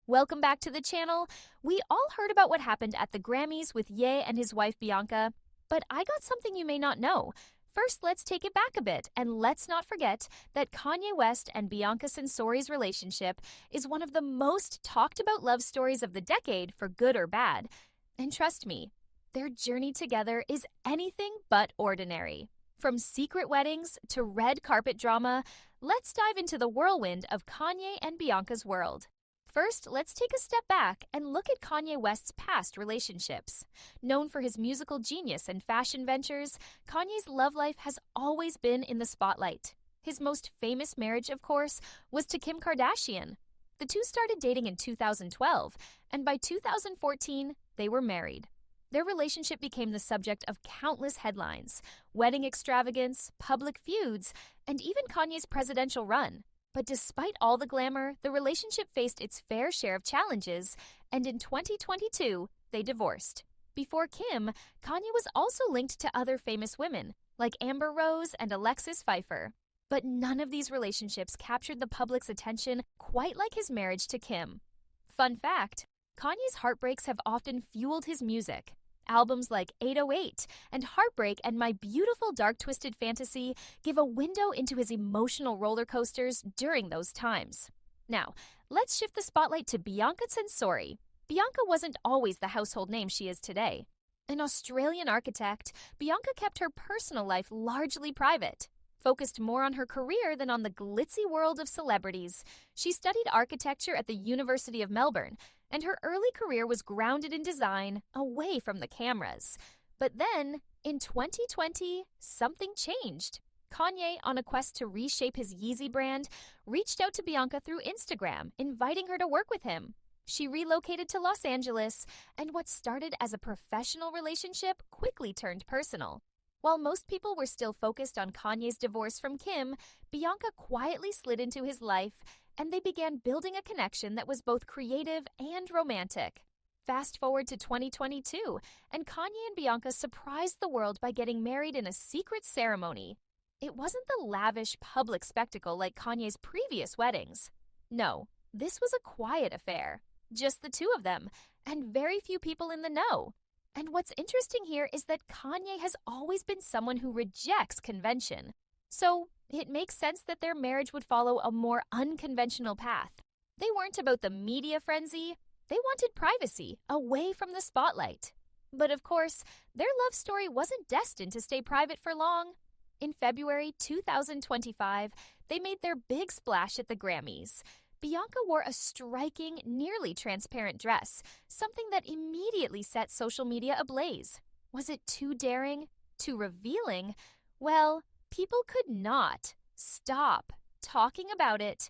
Welcome back to the channel. We all heard about what happened at the Grammys with Ye and his wife Bianca, but I got something you may not know. First, let's take it back a bit, and let's not forget that Kanye West and Bianca Censori's relationship is one of the most talked about love stories of the decade, for good or bad. And trust me, their journey together is anything but ordinary. From secret weddings to red carpet drama, let's dive into the whirlwind of Kanye and Bianca's world. First, let's take a step back and look at Kanye West's past relationships. Known for his musical genius and fashion ventures, Kanye's love life has always been in the spotlight. His most famous marriage, of course, was to Kim Kardashian. The two started dating in 2012, and by 2014, they were married. Their relationship became the subject of countless headlines, wedding extravagance, public feuds, and even Kanye's presidential run. But despite all the glamour, the relationship faced its fair share of challenges, and in 2022, they divorced. Before Kim, Kanye was also linked to other famous women, like Amber Rose and Alexis Pfeiffer. But none of these relationships captured the public's attention quite like his marriage to Kim. Fun fact, Kanye's heartbreaks have often fueled his music. Albums like 808 and Heartbreak and My Beautiful Dark Twisted Fantasy give a window into his emotional roller coasters during those times. Now, let's shift the spotlight to Bianca Censori. Bianca wasn't always the household name she is today. An Australian architect, Bianca kept her personal life largely private. Focused more on her career than on the glitzy world of celebrities. She studied architecture at the University of Melbourne, and her early career was grounded in design, away from the cameras. But then, in 2020, something changed. Kanye, on a quest to reshape his Yeezy brand, reached out to Bianca through Instagram, inviting her to work with him. She relocated to Los Angeles, and what started as a professional relationship quickly turned personal. While most people were still focused on Kanye's divorce from Kim, Bianca quietly slid into his life, and they began building a connection that was both creative and romantic. Fast forward to 2022, and Kanye and Bianca surprised the world by getting married in a secret ceremony. It wasn't the lavish public spectacle like Kanye's previous weddings. No, this was a quiet affair. Just the two of them, and very few people in the know. And what's interesting here is that Kanye has always been someone who rejects convention. So it makes sense that their marriage would follow a more unconventional path. They weren't about the media frenzy. They wanted privacy, away from the spotlight. But of course, their love story wasn't destined to stay private for long. In February 2025, they made their big splash at the Grammys. Bianca wore a striking, nearly transparent dress, something that immediately set social media ablaze. Was it too daring? Too revealing? Well, people could not stop talking about it.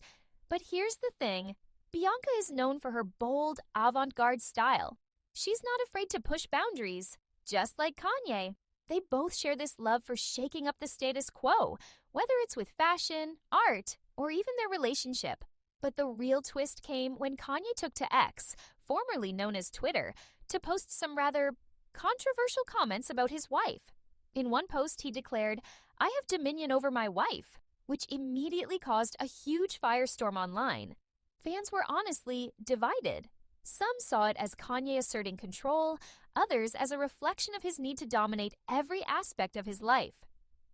But here's the thing, Bianca is known for her bold, avant-garde style. She's not afraid to push boundaries, just like Kanye. They both share this love for shaking up the status quo, whether it's with fashion, art, or even their relationship. But the real twist came when Kanye took to X, formerly known as Twitter, to post some rather controversial comments about his wife. In one post, he declared, "I have dominion over my wife," which immediately caused a huge firestorm online. Fans were honestly divided. Some saw it as Kanye asserting control, others as a reflection of his need to dominate every aspect of his life.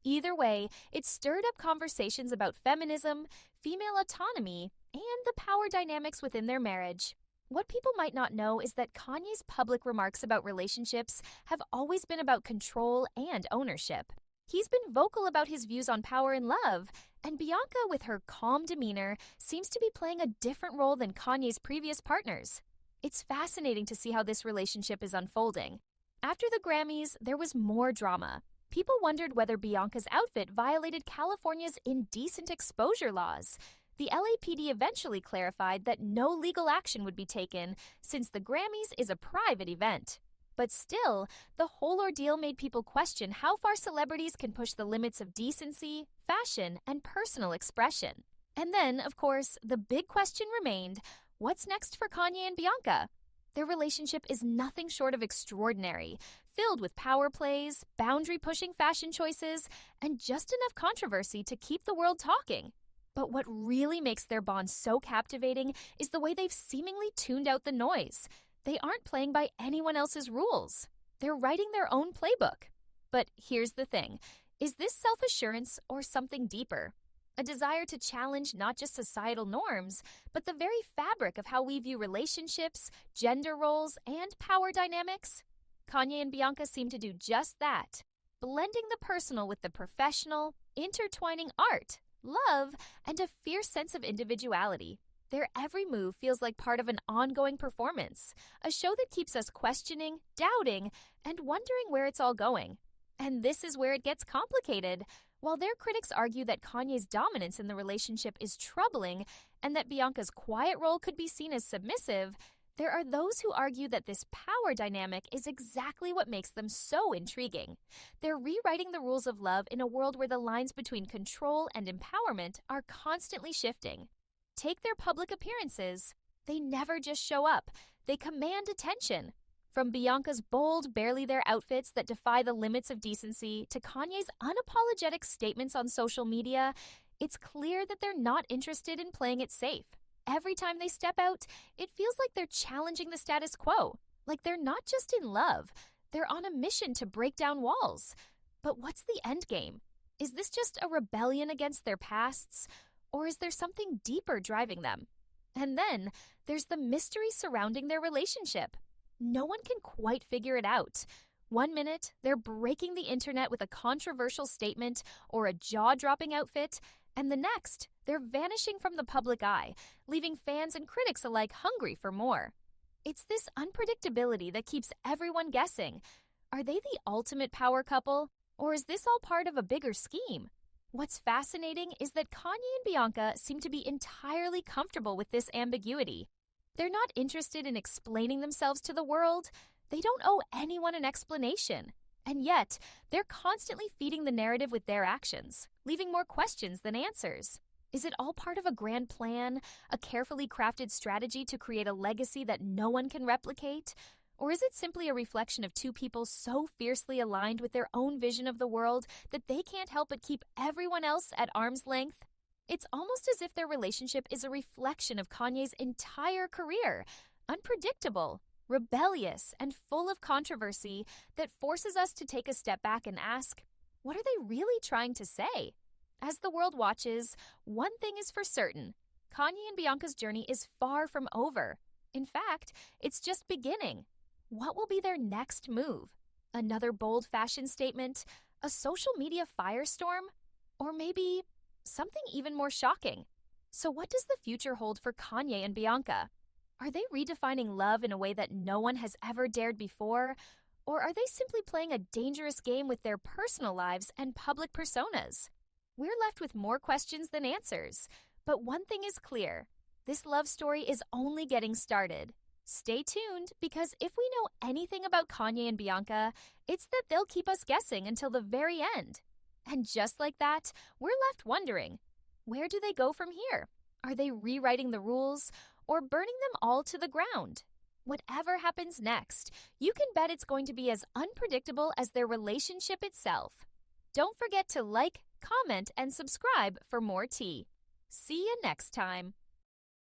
Either way, it stirred up conversations about feminism, female autonomy, and the power dynamics within their marriage. What people might not know is that Kanye's public remarks about relationships have always been about control and ownership. He's been vocal about his views on power and love, and Bianca, with her calm demeanor, seems to be playing a different role than Kanye's previous partners. It's fascinating to see how this relationship is unfolding. After the Grammys, there was more drama. People wondered whether Bianca's outfit violated California's indecent exposure laws. The LAPD eventually clarified that no legal action would be taken since the Grammys is a private event. But still, the whole ordeal made people question how far celebrities can push the limits of decency, fashion, and personal expression. And then, of course, the big question remained, what's next for Kanye and Bianca? Their relationship is nothing short of extraordinary, filled with power plays, boundary-pushing fashion choices, and just enough controversy to keep the world talking. But what really makes their bond so captivating is the way they've seemingly tuned out the noise. They aren't playing by anyone else's rules. They're writing their own playbook. But here's the thing. Is this self-assurance or something deeper? A desire to challenge not just societal norms, but the very fabric of how we view relationships, gender roles, and power dynamics? Kanye and Bianca seem to do just that, blending the personal with the professional, intertwining art, love, and a fierce sense of individuality. Their every move feels like part of an ongoing performance, a show that keeps us questioning, doubting, and wondering where it's all going. And this is where it gets complicated. While their critics argue that Kanye's dominance in the relationship is troubling and that Bianca's quiet role could be seen as submissive, there are those who argue that this power dynamic is exactly what makes them so intriguing. They're rewriting the rules of love in a world where the lines between control and empowerment are constantly shifting. Take their public appearances. They never just show up. They command attention. From Bianca's bold, barely there outfits that defy the limits of decency to Kanye's unapologetic statements on social media, it's clear that they're not interested in playing it safe. Every time they step out, it feels like they're challenging the status quo, like they're not just in love, they're on a mission to break down walls. But what's the end game? Is this just a rebellion against their pasts, or is there something deeper driving them? And then there's the mystery surrounding their relationship. No one can quite figure it out. One minute, they're breaking the internet with a controversial statement or a jaw-dropping outfit, and the next, they're vanishing from the public eye, leaving fans and critics alike hungry for more. It's this unpredictability that keeps everyone guessing. Are they the ultimate power couple, or is this all part of a bigger scheme? What's fascinating is that Kanye and Bianca seem to be entirely comfortable with this ambiguity. They're not interested in explaining themselves to the world. They don't owe anyone an explanation. And yet, they're constantly feeding the narrative with their actions, leaving more questions than answers. Is it all part of a grand plan, a carefully crafted strategy to create a legacy that no one can replicate? Or is it simply a reflection of two people so fiercely aligned with their own vision of the world that they can't help but keep everyone else at arm's length? It's almost as if their relationship is a reflection of Kanye's entire career, unpredictable, rebellious, and full of controversy that forces us to take a step back and ask, what are they really trying to say? As the world watches, one thing is for certain. Kanye and Bianca's journey is far from over. In fact, it's just beginning. What will be their next move? Another bold fashion statement? A social media firestorm? Or maybe something even more shocking? So what does the future hold for Kanye and Bianca? Are they redefining love in a way that no one has ever dared before? Or are they simply playing a dangerous game with their personal lives and public personas? We're left with more questions than answers. But one thing is clear. This love story is only getting started. Stay tuned, because if we know anything about Kanye and Bianca, it's that they'll keep us guessing until the very end. And just like that, we're left wondering, where do they go from here? Are they rewriting the rules or burning them all to the ground? Whatever happens next, you can bet it's going to be as unpredictable as their relationship itself. Don't forget to like, comment, and subscribe for more tea. See you next time.